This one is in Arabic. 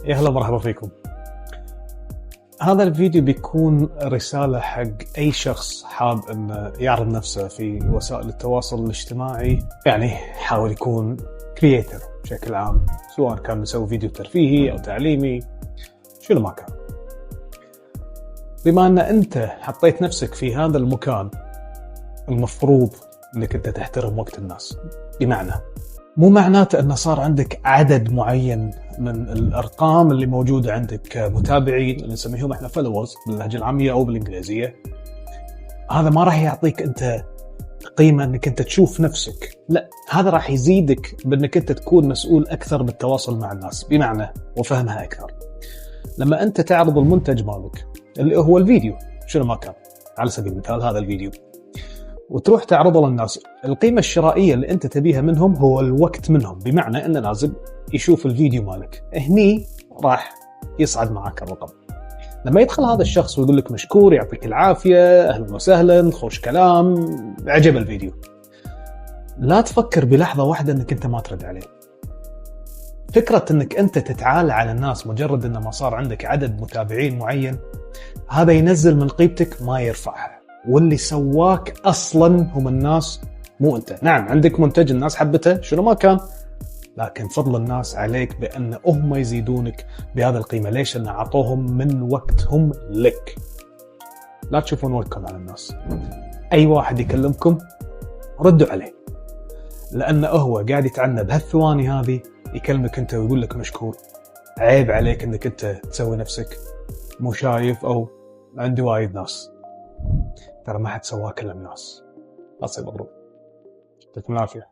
يا هلا مرحبا فيكم. هذا الفيديو بيكون رسالة حق أي شخص حاب أنه يعرض نفسه في وسائل التواصل الاجتماعي، يعني يحاول يكون كرييتر بشكل عام، سواء كان مسوي فيديو ترفيهي أو تعليمي، شنو ما كان. بما أن أنت حطيت نفسك في هذا المكان، المفروض أنك أنت تحترم وقت الناس. بمعنى مو معناته أنه صار عندك عدد معين من الأرقام اللي موجودة عندك متابعين اللي نسميهم احنا followers باللهجة العامية أو بالإنجليزية، هذا ما راح يعطيك أنت قيمة أنك أنت تشوف نفسك. لا، هذا راح يزيدك بأنك أنت تكون مسؤول أكثر بالتواصل مع الناس، بمعنى وفهمها أكثر. لما أنت تعرض المنتج مالك اللي هو الفيديو، شنو ما كان، على سبيل المثال هذا الفيديو، وتروح تعرضه للناس، القيمة الشرائية اللي أنت تبيها منهم هو الوقت منهم، بمعنى أنه لازم يشوف الفيديو مالك، هني راح يصعد معك الرقم. لما يدخل هذا الشخص ويقول لك مشكور، يعطيك العافية، أهلا وسهلا، خوش كلام، عجب الفيديو، لا تفكر بلحظة واحدة أنك أنت ما ترد عليه. فكرة أنك أنت تتعالى على الناس مجرد أنه ما صار عندك عدد متابعين معين، هذا ينزل من قيمتك ما يرفعها، واللي سواك أصلا هم الناس مو أنت. نعم عندك منتج الناس حبته شنو ما كان، لكن فضل الناس عليك بأن هم يزيدونك بهذا القيمة. ليش؟ أن عطوهم من وقتهم لك. لا تشوفون وقتكم على الناس. أي واحد يكلمكم ردوا عليه، لأنه هو قاعد يتعنى بهالثواني هذه يكلمك أنت ويقول لك مشكور. عيب عليك أنك أنت تسوي نفسك مو شايف أو عندي وايد ناس. ترى ما حد سواك إلا الناس. لا تصير مضروب. يعطيكم العافية.